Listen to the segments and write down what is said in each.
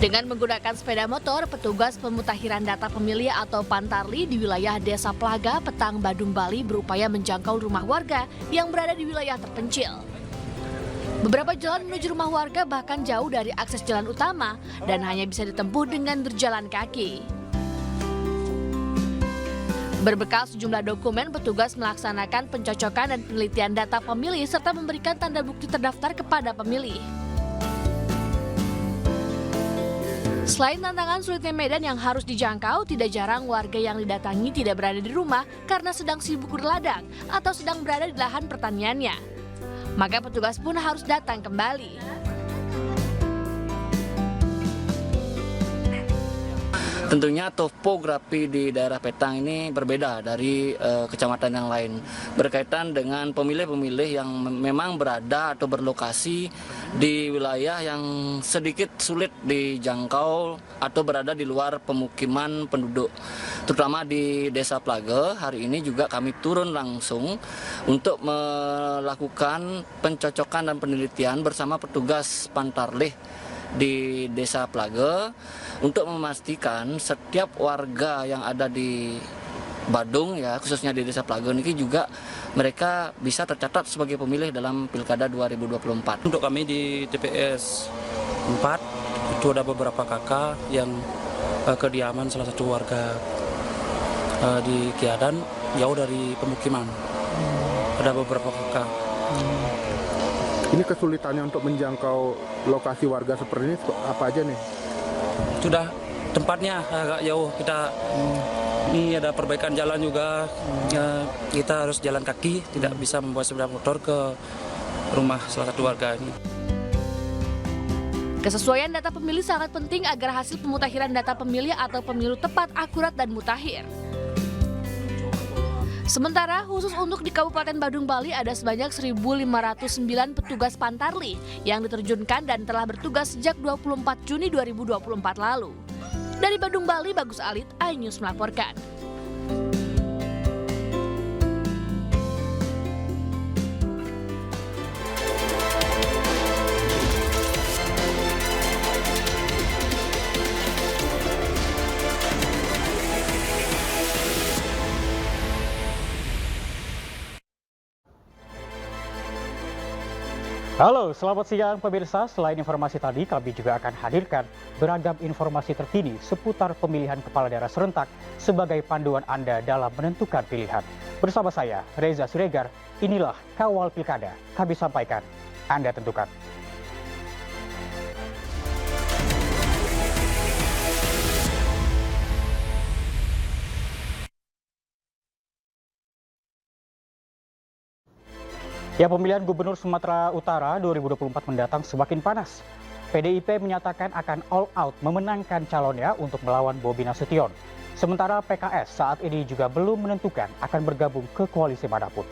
Dengan menggunakan sepeda motor, petugas pemutakhiran data pemilih atau Pantarli di wilayah Desa Plaga, Petang, Badung, Bali berupaya menjangkau rumah warga yang berada di wilayah terpencil. Beberapa jalan menuju rumah warga bahkan jauh dari akses jalan utama dan hanya bisa ditempuh dengan berjalan kaki. Berbekal sejumlah dokumen, petugas melaksanakan pencocokan dan penelitian data pemilih serta memberikan tanda bukti terdaftar kepada pemilih. Selain tantangan sulitnya medan yang harus dijangkau, tidak jarang warga yang didatangi tidak berada di rumah karena sedang sibuk berladang atau sedang berada di lahan pertaniannya. Maka petugas pun harus datang kembali. Tentunya topografi di daerah Petang ini berbeda dari kecamatan yang lain, berkaitan dengan pemilih-pemilih yang memang berada atau berlokasi di wilayah yang sedikit sulit dijangkau atau berada di luar pemukiman penduduk. Terutama di Desa Plaga, hari ini juga kami turun langsung untuk melakukan pencocokan dan penelitian bersama petugas Pantarlih di Desa Plaga untuk memastikan setiap warga yang ada di Badung, ya khususnya di Desa Plaga ini juga mereka bisa tercatat sebagai pemilih dalam Pilkada 2024. Untuk kami di TPS 4 itu ada beberapa kakak yang kediaman salah satu warga di Kiadan jauh dari pemukiman. Ada beberapa kakak. Ini kesulitannya untuk menjangkau lokasi warga seperti ini apa aja nih? Sudah tempatnya agak jauh, kita ini ada perbaikan jalan juga, kita harus jalan kaki, tidak bisa membawa sepeda motor ke rumah salah satu warga ini. Kesesuaian data pemilih sangat penting agar hasil pemutakhiran data pemilih atau pemilu tepat, akurat, dan mutakhir. Sementara khusus untuk di Kabupaten Badung, Bali ada sebanyak 1.509 petugas Pantarli yang diterjunkan dan telah bertugas sejak 24 Juni 2024 lalu. Dari Badung, Bali, Bagus Alit, iNews melaporkan. Halo, selamat siang pemirsa. Selain informasi tadi, kami juga akan hadirkan beragam informasi terkini seputar pemilihan kepala daerah serentak sebagai panduan Anda dalam menentukan pilihan. Bersama saya, Reza Siregar, inilah Kawal Pilkada. Kami sampaikan, Anda tentukan. Ya, pemilihan Gubernur Sumatera Utara 2024 mendatang semakin panas. PDIP menyatakan akan all out memenangkan calonnya untuk melawan Bobi Nasution. Sementara PKS saat ini juga belum menentukan akan bergabung ke koalisi manapun.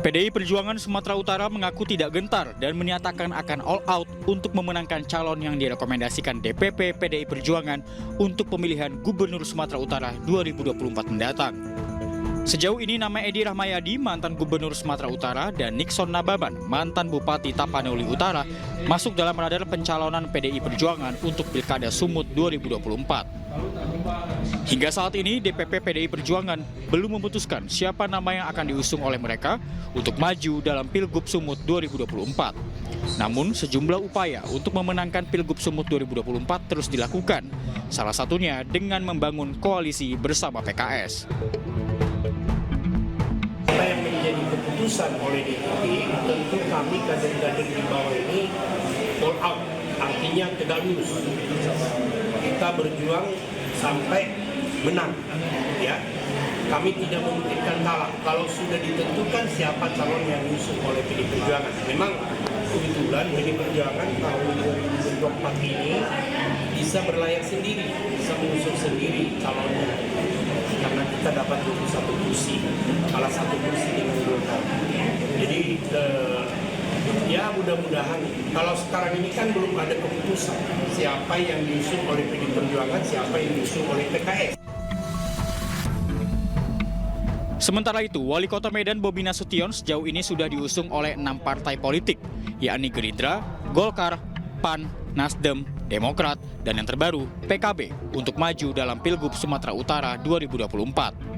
PDI Perjuangan Sumatera Utara mengaku tidak gentar dan menyatakan akan all out untuk memenangkan calon yang direkomendasikan DPP PDI Perjuangan untuk pemilihan Gubernur Sumatera Utara 2024 mendatang. Sejauh ini nama Edi Rahmayadi, mantan Gubernur Sumatera Utara, dan Nixon Nababan, mantan Bupati Tapanuli Utara, masuk dalam radar pencalonan PDI Perjuangan untuk Pilkada Sumut 2024. Hingga saat ini, DPP PDI Perjuangan belum memutuskan siapa nama yang akan diusung oleh mereka untuk maju dalam Pilgub Sumut 2024. Namun, sejumlah upaya untuk memenangkan Pilgub Sumut 2024 terus dilakukan, salah satunya dengan membangun koalisi bersama PKS. Apa yang menjadi keputusan oleh DPP, tentu kami kader-kader di bawah ini all out, artinya tegak lurus. Kita berjuang sampai menang, ya. Kami tidak memungkinkan kalah. Kalau sudah ditentukan siapa calon yang diusung oleh PDI Perjuangan, memang kebetulan PDI Perjuangan tahun 2024 ini bisa berlayar sendiri, bisa mengusung sendiri calonnya. Karena kita dapat 21 kursi, salah satu kursi dengan Golkar. Jadi ya mudah-mudahan, kalau sekarang ini kan belum ada keputusan siapa yang diusung oleh PDI Perjuangan, siapa yang diusung oleh PKS. Sementara itu, Wali Kota Medan Bobi Nasution sejauh ini sudah diusung oleh 6 partai politik, yakni Gerindra, Golkar, PAN, Nasdem, Demokrat, dan yang terbaru PKB untuk maju dalam Pilgub Sumatera Utara 2024.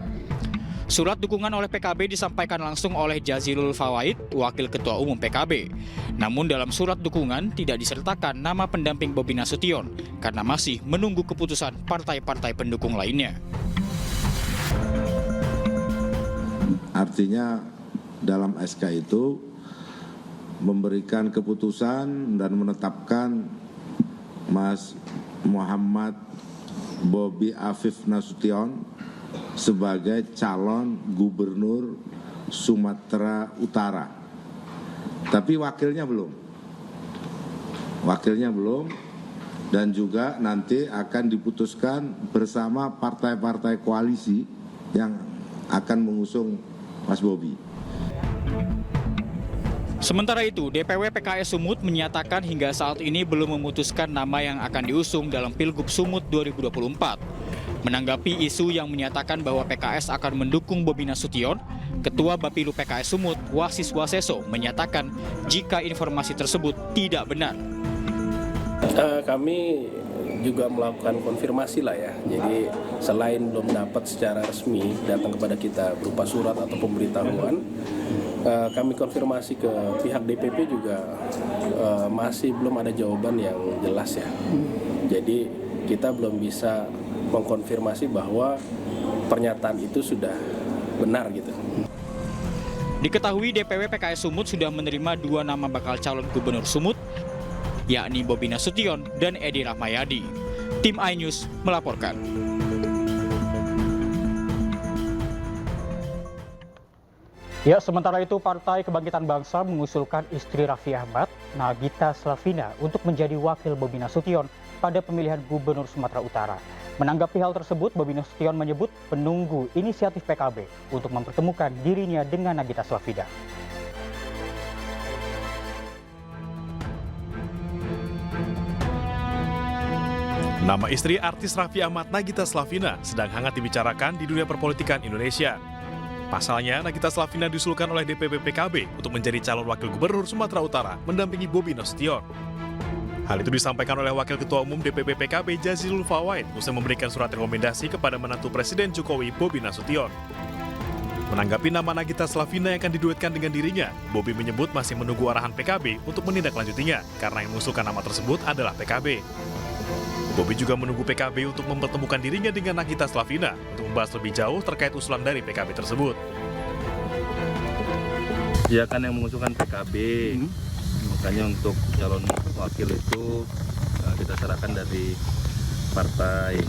Surat dukungan oleh PKB disampaikan langsung oleh Jazilul Fawait, Wakil Ketua Umum PKB. Namun dalam surat dukungan tidak disertakan nama pendamping Bobi Nasution karena masih menunggu keputusan partai-partai pendukung lainnya. Artinya dalam SK itu memberikan keputusan dan menetapkan Mas Muhammad Bobi Afif Nasution sebagai calon gubernur Sumatera Utara. Tapi wakilnya belum. Wakilnya belum, dan juga nanti akan diputuskan bersama partai-partai koalisi yang akan mengusung Mas Bobi. Sementara itu, DPW PKS Sumut menyatakan hingga saat ini belum memutuskan nama yang akan diusung dalam Pilgub Sumut 2024. Menanggapi isu yang menyatakan bahwa PKS akan mendukung Bobi Nasution, Ketua Bapilu PKS Sumut, Wasis Waseso, menyatakan jika informasi tersebut tidak benar. Kami juga melakukan konfirmasi lah ya. Jadi selain belum dapat secara resmi datang kepada kita berupa surat atau pemberitahuan, kami konfirmasi ke pihak DPP juga masih belum ada jawaban yang jelas ya. Jadi kita belum bisa mengkonfirmasi bahwa pernyataan itu sudah benar gitu. Diketahui DPW PKS Sumut sudah menerima 2 nama bakal calon gubernur Sumut, yakni Bobi Nasution dan Edi Rahmayadi. Tim iNews melaporkan. Ya, sementara itu Partai Kebangkitan Bangsa mengusulkan istri Raffi Ahmad, Nagita Slavina, untuk menjadi wakil Bobi Nasution pada pemilihan gubernur Sumatera Utara. Menanggapi hal tersebut, Bobi Nasution menyebut menunggu inisiatif PKB untuk mempertemukan dirinya dengan Nagita Slavina. Nama istri artis Raffi Ahmad, Nagita Slavina, sedang hangat dibicarakan di dunia perpolitikan Indonesia. Pasalnya, Nagita Slavina diusulkan oleh DPP PKB untuk menjadi calon wakil gubernur Sumatera Utara mendampingi Bobi Nasution. Hal itu disampaikan oleh Wakil Ketua Umum DPP PKB Jazilul Fawait usai memberikan surat rekomendasi kepada menantu Presiden Jokowi, Bobi Nasution. Menanggapi nama Nagita Slavina yang akan diduetkan dengan dirinya, Bobi menyebut masih menunggu arahan PKB untuk menindaklanjutinya karena yang mengusulkan nama tersebut adalah PKB. Bobi juga menunggu PKB untuk mempertemukan dirinya dengan Nagita Slavina untuk membahas lebih jauh terkait usulan dari PKB tersebut. Ya kan yang mengusulkan PKB, makanya untuk calon wakil itu kita serahkan dari partai.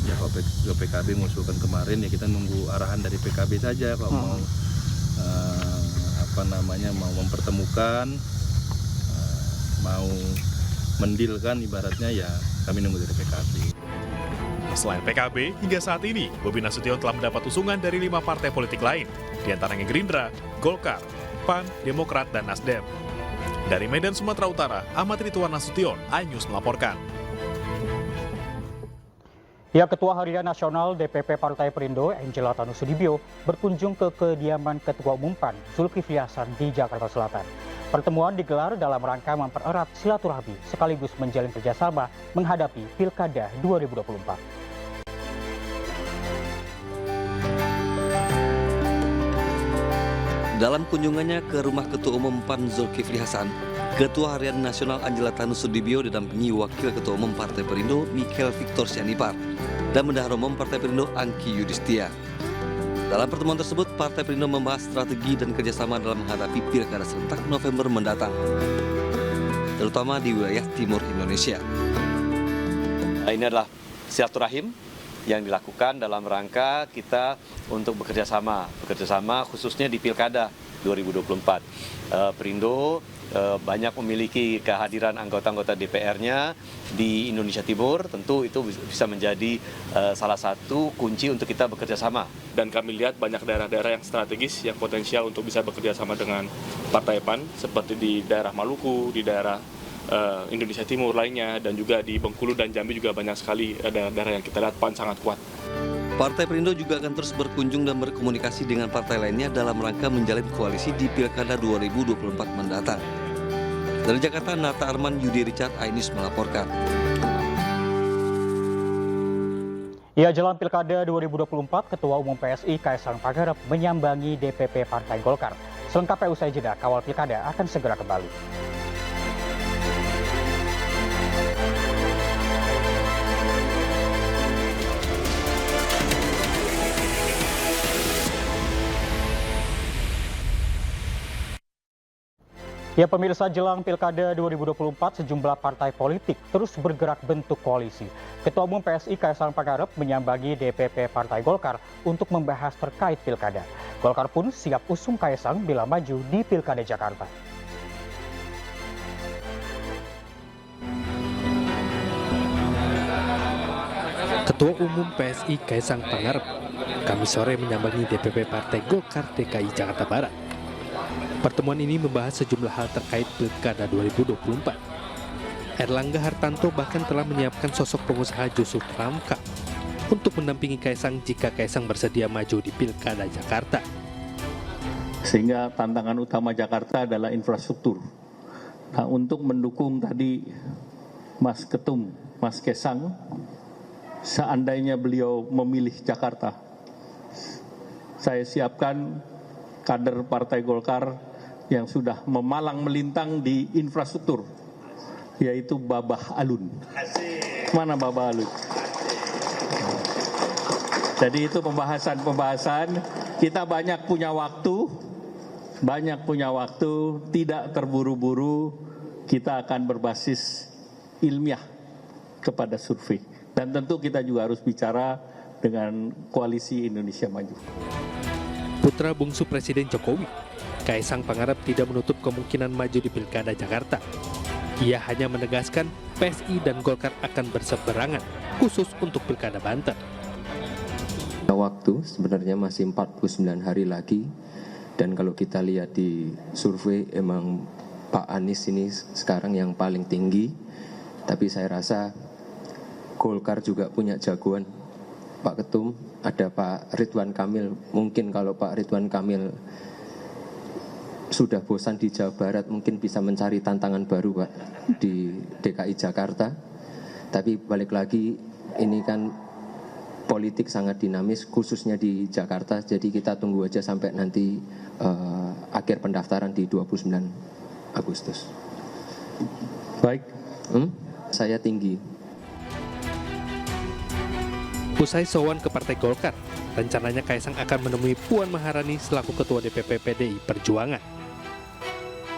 Ya kalau PKB mengusulkan kemarin ya kita nunggu arahan dari PKB saja kalau mau mempertemukan, mau mendilkan ibaratnya ya kami nunggu dari PKB. Selain PKB, hingga saat ini Bobi Nasution telah mendapat usungan dari 5 partai politik lain, diantaranya Gerindra, Golkar, PAN, Demokrat, dan Nasdem. Dari Medan, Sumatera Utara, Ahmad Ridwan Nasution, iNews melaporkan. Ya, Ketua Harian Nasional DPP Partai Perindo, Angela Tanusudibio, berkunjung ke kediaman Ketua Umum PAN, Zulkifli Hasan di Jakarta Selatan. Pertemuan digelar dalam rangka mempererat silaturahmi sekaligus menjalin kerjasama menghadapi Pilkada 2024. Dalam kunjungannya ke rumah Ketua Umum PAN Zulkifli Hasan, Ketua Harian Nasional Angela Tanusudibio didampingi Wakil Ketua Umum Partai Perindo Michael Victor Sianipar dan Bendahara Umum Partai Perindo Angki Yudhistia. Dalam pertemuan tersebut, Partai Perindo membahas strategi dan kerjasama dalam menghadapi Pilkada serentak November mendatang, terutama di wilayah timur Indonesia. Ini adalah silaturahim yang dilakukan dalam rangka kita untuk bekerja sama khususnya di Pilkada 2024. Perindo banyak memiliki kehadiran anggota-anggota DPR-nya di Indonesia Timur, tentu itu bisa menjadi salah satu kunci untuk kita bekerja sama. Dan kami lihat banyak daerah-daerah yang strategis yang potensial untuk bisa bekerja sama dengan Partai PAN, seperti di daerah Maluku, di daerah Indonesia Timur lainnya, dan juga di Bengkulu dan Jambi juga banyak sekali daerah-daerah yang kita lihat PAN sangat kuat. Partai Perindo juga akan terus berkunjung dan berkomunikasi dengan partai lainnya dalam rangka menjalin koalisi di Pilkada 2024 mendatang. Dari Jakarta, Nata Arman, Yudi Richard, iNews melaporkan. Ya, jelang Pilkada 2024, Ketua Umum PSI Kaisang Pangarep menyambangi DPP Partai Golkar. Selengkapnya usai jeda, Kawal Pilkada akan segera kembali. Ya pemirsa, jelang Pilkada 2024 sejumlah partai politik terus bergerak bentuk koalisi. Ketua Umum PSI Kaisang Pangarep menyambangi DPP Partai Golkar untuk membahas terkait Pilkada. Golkar pun siap usung Kaisang bila maju di Pilkada Jakarta. Ketua Umum PSI Kaisang Pangarep Kamis sore menyambangi DPP Partai Golkar DKI Jakarta Barat. Pertemuan ini membahas sejumlah hal terkait Pilkada 2024. Erlangga Hartanto bahkan telah menyiapkan sosok pengusaha Jusuf Ramka untuk mendampingi Kaisang jika Kaisang bersedia maju di Pilkada Jakarta. Sehingga tantangan utama Jakarta adalah infrastruktur. Nah, untuk mendukung tadi Mas Ketum, Mas Kaisang, seandainya beliau memilih Jakarta, saya siapkan kader Partai Golkar yang sudah memalang melintang di infrastruktur, yaitu Babah Alun. Mana Babah Alun? Jadi itu pembahasan, kita banyak punya waktu, tidak terburu-buru, kita akan berbasis ilmiah kepada survei. Dan tentu kita juga harus bicara dengan Koalisi Indonesia Maju. Putra bungsu Presiden Jokowi, Kaisang Pangarep tidak menutup kemungkinan maju di Pilkada Jakarta. Ia hanya menegaskan PSI dan Golkar akan berseberangan, khusus untuk Pilkada Banten. Waktu sebenarnya masih 49 hari lagi, dan kalau kita lihat di survei emang Pak Anies ini sekarang yang paling tinggi, tapi saya rasa Golkar juga punya jagoan. Pak Ketum, ada Pak Ridwan Kamil. Mungkin kalau Pak Ridwan Kamil sudah bosan di Jawa Barat, mungkin bisa mencari tantangan baru Pak di DKI Jakarta. Tapi balik lagi, ini kan politik sangat dinamis, khususnya di Jakarta. Jadi kita tunggu aja sampai nanti akhir pendaftaran di 29 Agustus. Baik. Saya tinggi. Usai sowan ke Partai Golkar, rencananya Kaisang akan menemui Puan Maharani selaku Ketua DPP PDI Perjuangan.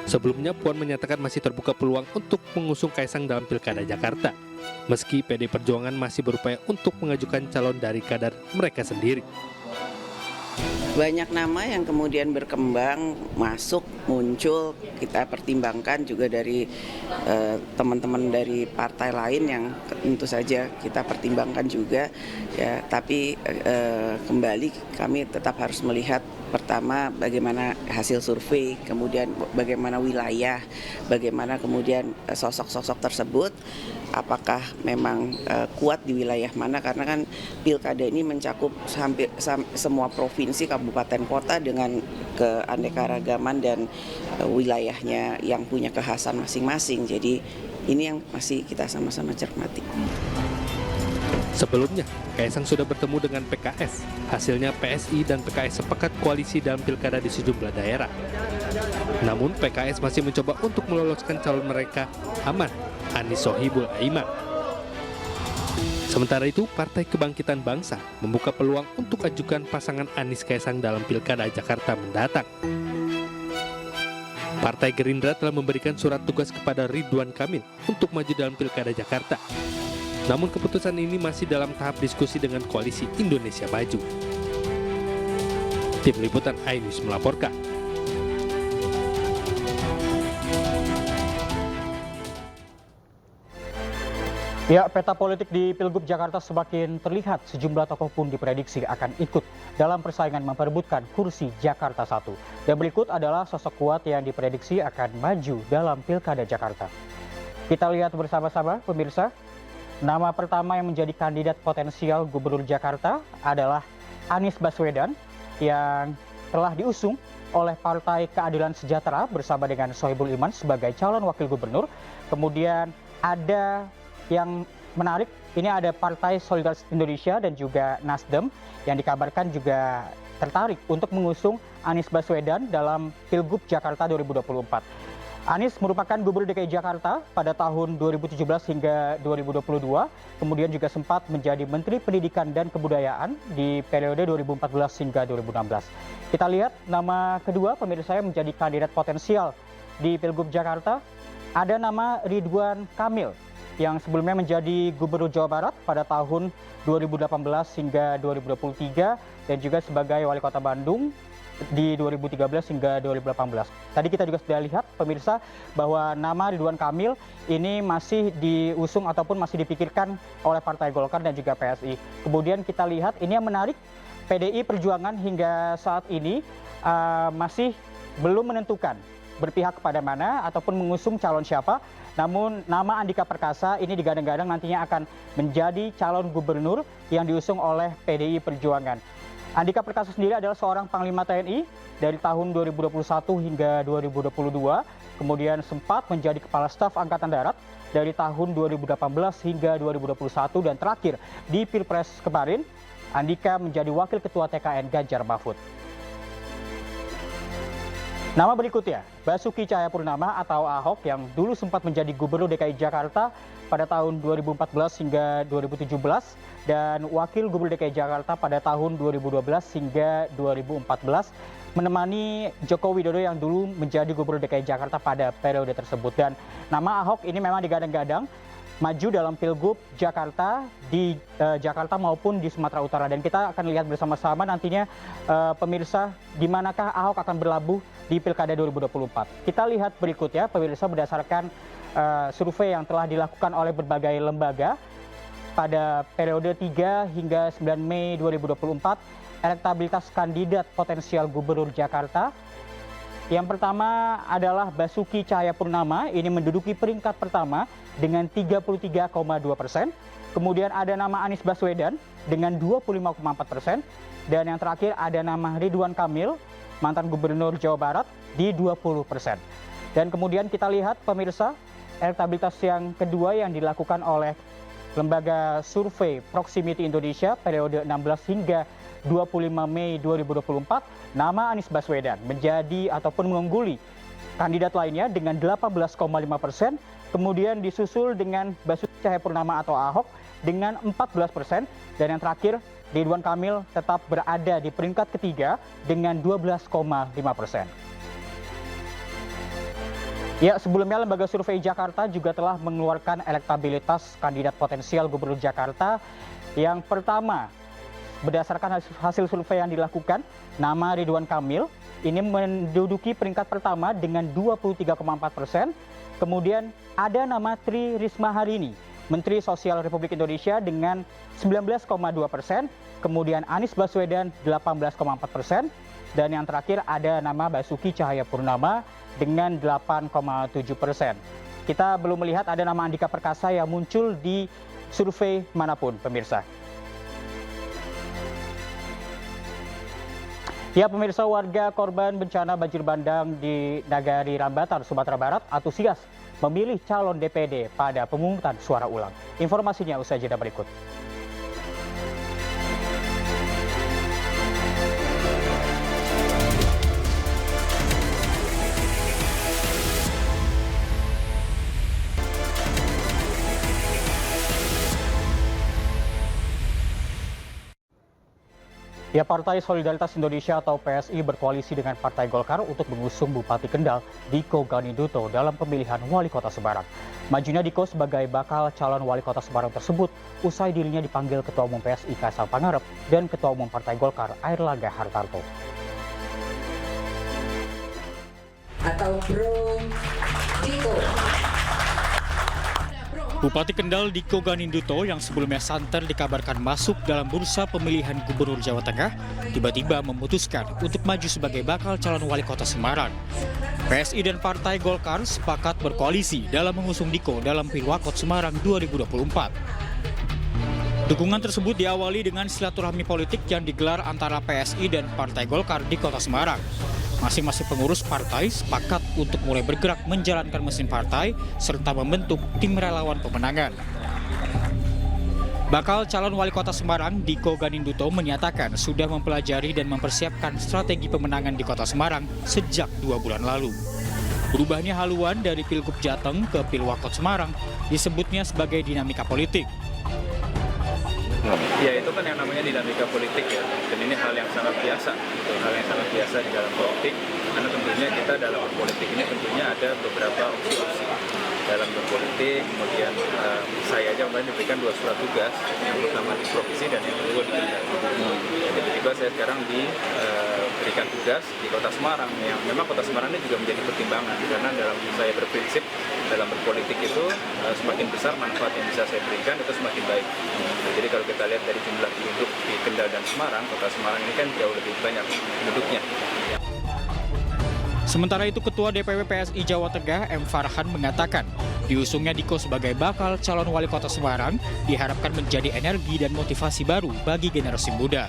Sebelumnya Puan menyatakan masih terbuka peluang untuk mengusung Kaisang dalam Pilkada Jakarta, meski PDI Perjuangan masih berupaya untuk mengajukan calon dari kader mereka sendiri. Banyak nama yang kemudian berkembang, masuk, muncul, kita pertimbangkan juga dari teman-teman dari partai lain yang tentu saja kita pertimbangkan juga. Ya, tapi kembali kami tetap harus melihat pertama bagaimana hasil survei, kemudian bagaimana wilayah, bagaimana kemudian sosok-sosok tersebut, apakah memang kuat di wilayah mana, karena kan pilkada ini mencakup hampir semua provinsi, kabupaten, kota dengan keanekaragaman dan wilayahnya yang punya kekhasan masing-masing. Jadi ini yang masih kita sama-sama cermati. Sebelumnya, Kaisang sudah bertemu dengan PKS. Hasilnya PSI dan PKS sepakat koalisi dalam pilkada di sejumlah daerah. Namun PKS masih mencoba untuk meloloskan calon mereka, Aman, Anies Sohibul Aiman. Sementara itu, Partai Kebangkitan Bangsa membuka peluang untuk ajukan pasangan Anies Kaisang dalam Pilkada Jakarta mendatang. Partai Gerindra telah memberikan surat tugas kepada Ridwan Kamil untuk maju dalam Pilkada Jakarta. Namun keputusan ini masih dalam tahap diskusi dengan Koalisi Indonesia Maju. Tim Liputan iNews melaporkan. Ya, peta politik di Pilgub Jakarta semakin terlihat. Sejumlah tokoh pun diprediksi akan ikut dalam persaingan memperebutkan kursi Jakarta 1. Dan berikut adalah sosok kuat yang diprediksi akan maju dalam Pilkada Jakarta. Kita lihat bersama-sama, pemirsa. Nama pertama yang menjadi kandidat potensial Gubernur Jakarta adalah Anies Baswedan yang telah diusung oleh Partai Keadilan Sejahtera bersama dengan Sohibul Iman sebagai calon wakil gubernur. Kemudian ada yang menarik, ini ada Partai Solidaritas Indonesia dan juga Nasdem yang dikabarkan juga tertarik untuk mengusung Anies Baswedan dalam Pilgub Jakarta 2024. Anies merupakan Gubernur DKI Jakarta pada tahun 2017 hingga 2022, kemudian juga sempat menjadi Menteri Pendidikan dan Kebudayaan di periode 2014 hingga 2016. Kita lihat nama kedua pemirsa yang menjadi kandidat potensial di Pilgub Jakarta, ada nama Ridwan Kamil yang sebelumnya menjadi Gubernur Jawa Barat pada tahun 2018 hingga 2023 dan juga sebagai Wali Kota Bandung di 2013 hingga 2018. Tadi kita juga sudah lihat pemirsa bahwa nama Ridwan Kamil ini masih diusung ataupun masih dipikirkan oleh Partai Golkar dan juga PSI. Kemudian kita lihat ini yang menarik, PDI Perjuangan hingga saat ini masih belum menentukan berpihak kepada mana ataupun mengusung calon siapa. Namun nama Andika Perkasa ini digadang-gadang nantinya akan menjadi calon gubernur yang diusung oleh PDI Perjuangan. Andika Perkasa sendiri adalah seorang Panglima TNI dari tahun 2021 hingga 2022, kemudian sempat menjadi Kepala Staf Angkatan Darat dari tahun 2018 hingga 2021, dan terakhir di Pilpres kemarin, Andika menjadi Wakil Ketua TKN Ganjar Mahfud. Nama berikutnya, Basuki Cahayapurnama atau Ahok yang dulu sempat menjadi Gubernur DKI Jakarta pada tahun 2014 hingga 2017 dan Wakil Gubernur DKI Jakarta pada tahun 2012 hingga 2014, menemani Joko Widodo yang dulu menjadi Gubernur DKI Jakarta pada periode tersebut. Dan nama Ahok ini memang digadang-gadang maju dalam Pilgub Jakarta di Jakarta maupun di Sumatera Utara, dan kita akan lihat bersama-sama nantinya pemirsa di manakah Ahok akan berlabuh di Pilkada 2024. Kita lihat berikut ya pemirsa, berdasarkan survei yang telah dilakukan oleh berbagai lembaga pada periode 3 hingga 9 Mei 2024, elektabilitas kandidat potensial Gubernur Jakarta. Yang pertama adalah Basuki Cahayapurnama, ini menduduki peringkat pertama dengan 33,2%. Kemudian ada nama Anies Baswedan dengan 25,4%. Dan yang terakhir ada nama Ridwan Kamil, mantan Gubernur Jawa Barat, di 20%. Dan kemudian kita lihat pemirsa, elektabilitas yang kedua yang dilakukan oleh lembaga survei Proximity Indonesia periode 16 hingga 25 Mei 2024, nama Anies Baswedan menjadi ataupun mengungguli kandidat lainnya dengan 18,5%, kemudian disusul dengan Basuki Cahayapurnama atau Ahok dengan 14%, dan yang terakhir Ridwan Kamil tetap berada di peringkat ketiga dengan 12,5%. Ya, sebelumnya lembaga survei Jakarta juga telah mengeluarkan elektabilitas kandidat potensial Gubernur Jakarta. Yang pertama, berdasarkan hasil survei yang dilakukan, nama Ridwan Kamil ini menduduki peringkat pertama dengan 23,4%. Kemudian ada nama Tri Risma Harini, Menteri Sosial Republik Indonesia, dengan 19,2%. Kemudian Anies Baswedan 18,4%. Dan yang terakhir ada nama Basuki Cahayapurnama dengan 8,7%. Kita belum melihat ada nama Andika Perkasa yang muncul di survei manapun, pemirsa. Ya pemirsa, warga korban bencana banjir bandang di Nagari Rambatan, Sumatera Barat antusias memilih calon DPD pada pemungutan suara ulang. Informasinya usai jeda berikut. Ya, Partai Solidaritas Indonesia atau PSI berkoalisi dengan Partai Golkar untuk mengusung Bupati Kendal Diko Ganiduto dalam pemilihan Wali Kota Semarang. Majunya Diko sebagai bakal calon Wali Kota Semarang tersebut usai dirinya dipanggil Ketua Umum PSI Kaisang Pangarep dan Ketua Umum Partai Golkar Airlangga Hartarto. Atau Bro Diko. Bro Bupati Kendal Diko Ganinduto yang sebelumnya santer dikabarkan masuk dalam bursa pemilihan Gubernur Jawa Tengah tiba-tiba memutuskan untuk maju sebagai bakal calon wali kota Semarang. PSI dan Partai Golkar sepakat berkoalisi dalam mengusung Diko dalam Pilwakot Semarang 2024. Dukungan tersebut diawali dengan silaturahmi politik yang digelar antara PSI dan Partai Golkar di kota Semarang. Masing-masing pengurus partai sepakat untuk mulai bergerak menjalankan mesin partai serta membentuk tim relawan pemenangan. Bakal calon wali kota Semarang, Diko Ganinduto menyatakan sudah mempelajari dan mempersiapkan strategi pemenangan di kota Semarang sejak 2 bulan lalu. Berubahnya haluan dari Pilgub Jateng ke Pilwakot Semarang disebutnya sebagai dinamika politik. Ya itu kan yang namanya dinamika politik ya, dan ini hal yang sangat biasa, hal yang sangat biasa di dalam politik, karena tentunya kita dalam berpolitik ini tentunya ada beberapa opsi-opsi dalam berpolitik. Kemudian saya aja kemarin diberikan 2 surat tugas, yang pertama di provinsi dan yang kedua di Kendal. Tiba-tiba saya sekarang diberikan tugas di kota Semarang, yang memang kota Semarang ini juga menjadi pertimbangan, karena dalam saya berprinsip dalam berpolitik itu semakin besar manfaat yang bisa saya berikan itu semakin baik. Jadi kalau kita lihat dari jumlah penduduk di Kendal dan Semarang, kota Semarang ini kan jauh lebih banyak penduduknya. Sementara itu Ketua DPW PSI Jawa Tengah M. Farhan mengatakan diusungnya Diko sebagai bakal calon wali kota Semarang diharapkan menjadi energi dan motivasi baru bagi generasi muda.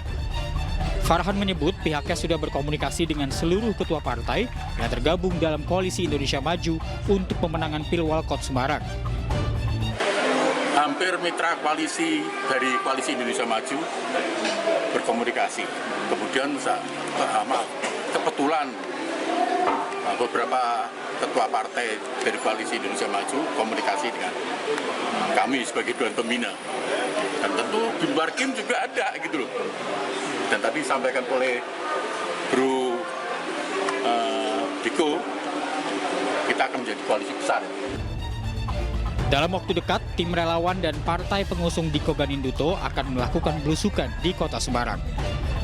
Farhan menyebut pihaknya sudah berkomunikasi dengan seluruh ketua partai yang tergabung dalam Koalisi Indonesia Maju untuk pemenangan Pilwakot Semarang. Hampir mitra koalisi dari Koalisi Indonesia Maju berkomunikasi. Kemudian kebetulan beberapa ketua partai dari Koalisi Indonesia Maju komunikasi dengan kami sebagai Dewan Pembina. Dan tentu di luar Kim juga ada gitu loh. Dan tadi disampaikan oleh Bro Diko, kita akan menjadi koalisi besar. Dalam waktu dekat, tim relawan dan partai pengusung Diko Ganinduto akan melakukan belusukan di kota Semarang.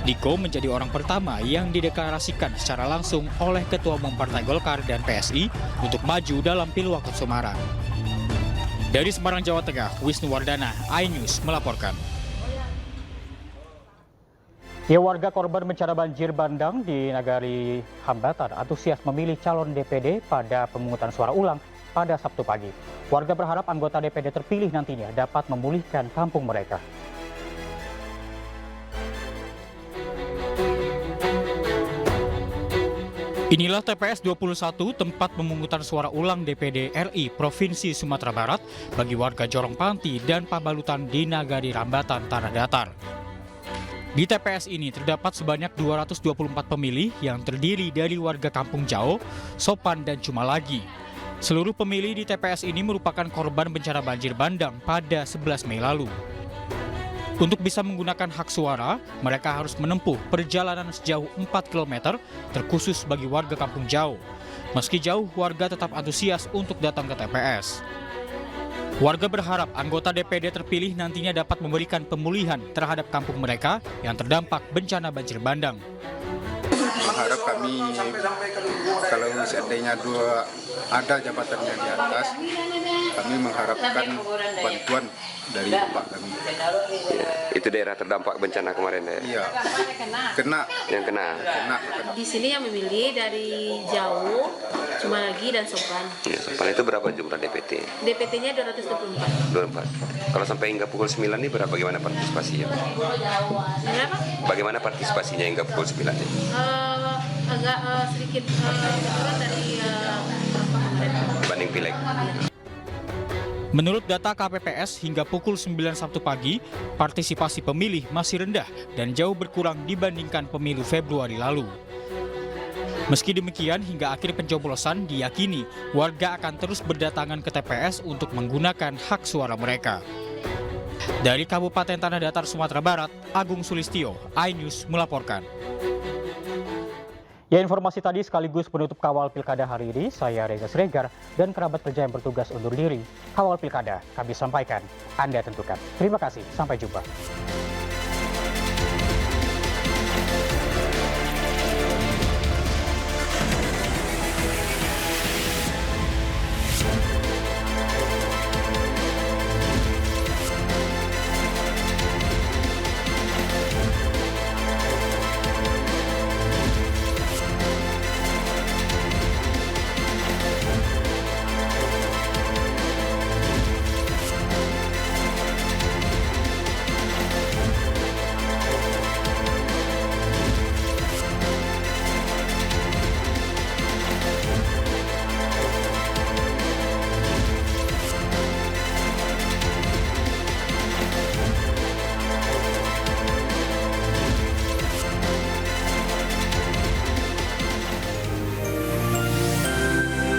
Diko menjadi orang pertama yang dideklarasikan secara langsung oleh Ketua Umum Partai Golkar dan PSI untuk maju dalam Pilwakot Semarang. Dari Semarang, Jawa Tengah, Wisnu Wardana, iNews melaporkan. Ya, warga korban bencana banjir bandang di Nagari Hambatan antusias memilih calon DPD pada pemungutan suara ulang pada Sabtu pagi. Warga berharap anggota DPD terpilih nantinya dapat memulihkan kampung mereka. Inilah TPS 21, tempat pemungutan suara ulang DPD RI Provinsi Sumatera Barat bagi warga Jorong Panti dan Pabalutan di Nagari Rambatan, Tanah Datar. Di TPS ini terdapat sebanyak 224 pemilih yang terdiri dari warga Kampung Jao, Sopan, dan Cumalagi. Seluruh pemilih di TPS ini merupakan korban bencana banjir bandang pada 11 Mei lalu. Untuk bisa menggunakan hak suara, mereka harus menempuh perjalanan sejauh 4 km terkhusus bagi warga Kampung Jao. Meski jauh, warga tetap antusias untuk datang ke TPS. Warga berharap anggota DPD terpilih nantinya dapat memberikan pemulihan terhadap kampung mereka yang terdampak bencana banjir bandang. Mengharap kami kalau seandainya ada jabatannya di atas, kami mengharapkan bantuan dari Bapak kami. Ya, itu daerah terdampak bencana kemarin ya? Iya, kena. Yang kena? Kena. Di sini yang memilih dari jauh, Cumalagi dan Sopan. Ya, Sopan itu berapa jumlah DPT? DPT-nya 224. 24. Kalau sampai hingga pukul 9 ini bagaimana partisipasinya? Kenapa? Bagaimana partisipasinya hingga pukul 9 ini? Agak sedikit kurang dari dibanding pileg. Menurut data KPPS, hingga pukul 9 Sabtu pagi, partisipasi pemilih masih rendah dan jauh berkurang dibandingkan pemilu Februari lalu. Meski demikian, hingga akhir pencoblosan diyakini warga akan terus berdatangan ke TPS untuk menggunakan hak suara mereka. Dari Kabupaten Tanah Datar, Sumatera Barat, Agung Sulistyo, iNews melaporkan. Ya, informasi tadi sekaligus penutup kawal pilkada hari ini. Saya Reza Sregar dan kerabat kerja yang bertugas undur diri. Kawal pilkada kami sampaikan, Anda tentukan. Terima kasih, sampai jumpa.